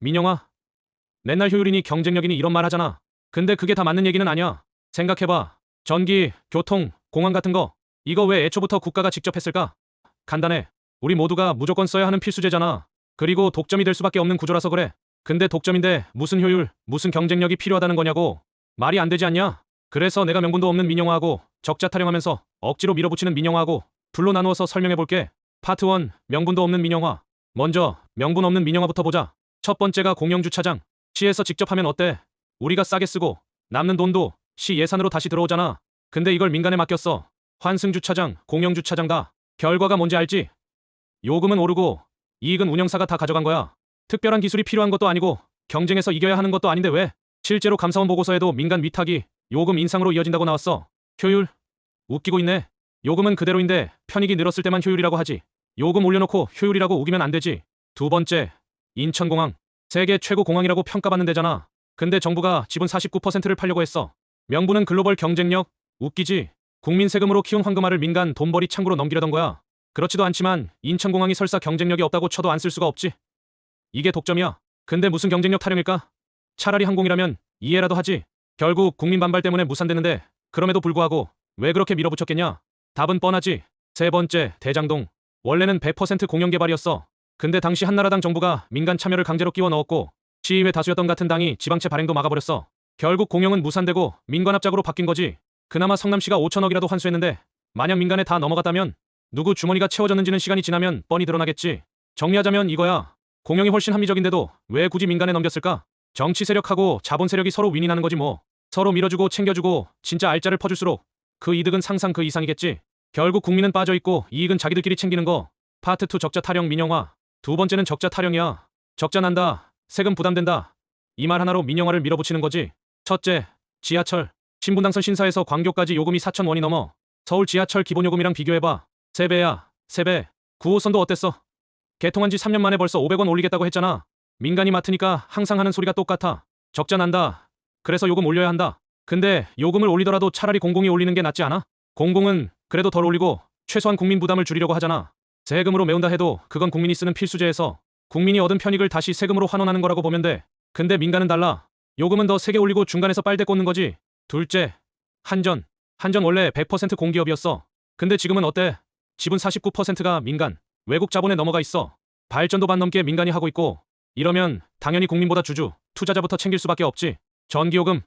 민영아, 맨날 효율이니 경쟁력이니 이런 말 하잖아. 근데 그게 다 맞는 얘기는 아니야. 생각해봐. 전기, 교통, 공항 같은 거. 이거 왜 애초부터 국가가 직접 했을까? 간단해. 우리 모두가 무조건 써야 하는 필수제잖아. 그리고 독점이 될 수밖에 없는 구조라서 그래. 근데 독점인데 무슨 효율, 무슨 경쟁력이 필요하다는 거냐고. 말이 안 되지 않냐? 그래서 내가 명분도 없는 민영화하고 적자 타령하면서 억지로 밀어붙이는 민영화하고 둘로 나누어서 설명해볼게. 파트 1, 명분도 없는 민영화. 먼저 명분 없는 민영화부터 보자. 첫 번째가 공영주차장. 시에서 직접 하면 어때? 우리가 싸게 쓰고 남는 돈도 시 예산으로 다시 들어오잖아. 근데 이걸 민간에 맡겼어. 환승주차장, 공영주차장 다. 결과가 뭔지 알지? 요금은 오르고 이익은 운영사가 다 가져간 거야. 특별한 기술이 필요한 것도 아니고 경쟁에서 이겨야 하는 것도 아닌데 왜? 실제로 감사원 보고서에도 민간 위탁이 요금 인상으로 이어진다고 나왔어. 효율? 웃기고 있네. 요금은 그대로인데 편익이 늘었을 때만 효율이라고 하지. 요금 올려놓고 효율이라고 우기면 안 되지. 두 번째, 인천공항. 세계 최고 공항이라고 평가받는 데잖아. 근데 정부가 지분 49%를 팔려고 했어. 명분은 글로벌 경쟁력. 웃기지? 국민 세금으로 키운 황금알을 민간 돈벌이 창구로 넘기려던 거야. 그렇지도 않지만 인천공항이 설사 경쟁력이 없다고 쳐도 안 쓸 수가 없지. 이게 독점이야. 근데 무슨 경쟁력 타령일까? 차라리 항공이라면 이해라도 하지. 결국 국민 반발 때문에 무산되는데 그럼에도 불구하고 왜 그렇게 밀어붙였겠냐? 답은 뻔하지. 세 번째, 대장동. 원래는 100% 공영 개발이었어. 근데 당시 한나라당 정부가 민간 참여를 강제로 끼워 넣었고 시의회 다수였던 같은 당이 지방채 발행도 막아버렸어. 결국 공영은 무산되고 민관합작으로 바뀐 거지. 그나마 성남시가 5천억이라도 환수했는데 만약 민간에 다 넘어갔다면 누구 주머니가 채워졌는지는 시간이 지나면 뻔히 드러나겠지. 정리하자면 이거야. 공영이 훨씬 합리적인데도 왜 굳이 민간에 넘겼을까? 정치 세력하고 자본 세력이 서로 윈윈하는 거지 뭐. 서로 밀어주고 챙겨주고 진짜 알짜를 퍼줄수록 그 이득은 상상 그 이상이겠지. 결국 국민은 빠져있고 이익은 자기들끼리 챙기는 거. 파트 2 적자 타령 민영화. 두 번째는 적자 타령이야. 적자 난다. 세금 부담된다. 이 말 하나로 민영화를 밀어붙이는 거지. 첫째, 지하철. 신분당선 신사에서 광교까지 요금이 4,000원이 넘어. 서울 지하철 기본요금이랑 비교해봐. 3배야. 3배. 9호선도 어땠어? 개통한 지 3년 만에 벌써 500원 올리겠다고 했잖아. 민간이 맡으니까 항상 하는 소리가 똑같아. 적자 난다. 그래서 요금 올려야 한다. 근데 요금을 올리더라도 차라리 공공이 올리는 게 낫지 않아? 공공은 그래도 덜 올리고 최소한 국민 부담을 줄이려고 하잖아. 세금으로 메운다 해도 그건 국민이 쓰는 필수제에서 국민이 얻은 편익을 다시 세금으로 환원하는 거라고 보면 돼. 근데 민간은 달라. 요금은 더 세게 올리고 중간에서 빨대 꽂는 거지. 둘째, 한전. 한전 원래 100% 공기업이었어. 근데 지금은 어때? 지분 49%가 민간, 외국 자본에 넘어가 있어. 발전도 반 넘게 민간이 하고 있고. 이러면 당연히 국민보다 주주, 투자자부터 챙길 수밖에 없지. 전기요금.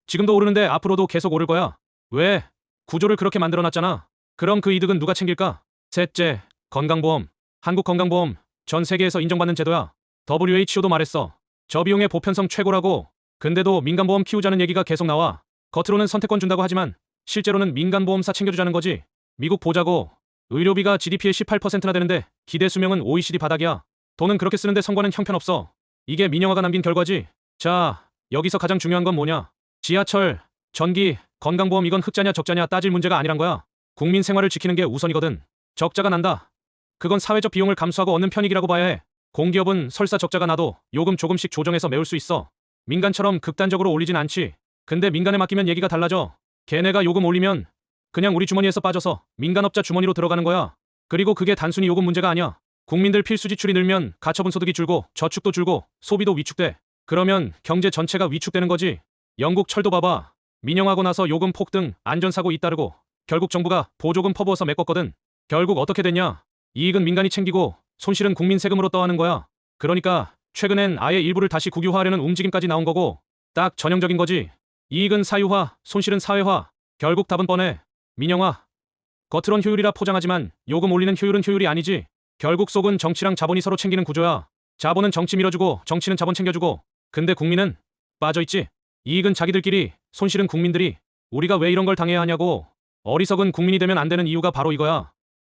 지금도 오르는데 앞으로도 계속 오를 거야. 왜? 구조를 그렇게 만들어놨잖아. 그럼 그 이득은 누가 챙길까? 셋째, 건강보험. 한국건강보험. 전 세계에서 인정받는 제도야. WHO도 말했어. 저비용의 보편성 최고라고. 근데도 민간보험 키우자는 얘기가 계속 나와. 겉으로는 선택권 준다고 하지만 실제로는 민간보험사 챙겨주자는 거지. 미국 보자고. 의료비가 GDP의 18%나 되는데 기대 수명은 OECD 바닥이야. 돈은 그렇게 쓰는데 성과는 형편없어. 이게 민영화가 남긴 결과지. 자, 여기서 가장 중요한 건 뭐냐? 지하철, 전기, 건강보험 이건 흑자냐 적자냐 따질 문제가 아니란 거야. 국민 생활을 지키는 게 우선이거든. 적자가 난다. 그건 사회적 비용을 감수하고 얻는 편익이라고 봐야 해. 공기업은 설사 적자가 나도 요금 조금씩 조정해서 메울 수 있어. 민간처럼 극단적으로 올리진 않지. 근데 민간에 맡기면 얘기가 달라져. 걔네가 요금 올리면 그냥 우리 주머니에서 빠져서 민간업자 주머니로 들어가는 거야. 그리고 그게 단순히 요금 문제가 아니야. 국민들 필수 지출이 늘면 가처분 소득이 줄고 저축도 줄고 소비도 위축돼. 그러면 경제 전체가 위축되는 거지. 영국 철도 봐봐. 민영하고 나서 요금 폭등, 안전사고 잇따르고 결국 정부가 보조금 퍼부어서 메꿨거든. 결국 어떻게 됐냐? 이익은 민간이 챙기고 손실은 국민 세금으로 떠하는 거야. 그러니까 최근엔 아예 일부를 다시 국유화하려는 움직임까지 나온 거고 딱 전형적인 거지. 이익은 사유화, 손실은 사회화. 결국 답은 뻔해. 민영화. 겉으론 효율이라 포장하지만 요금 올리는 효율은 효율이 아니지. 결국 속은 정치랑 자본이 서로 챙기는 구조야. 자본은 정치 밀어주고 정치는 자본 챙겨주고. 근데 국민은 빠져있지. 이익은 자기들끼리, 손실은 국민들이. 우리가 왜 이런 걸 당해야 하냐고. 어리석은 국민이 되면 안 되는 이유가 바로 이거야.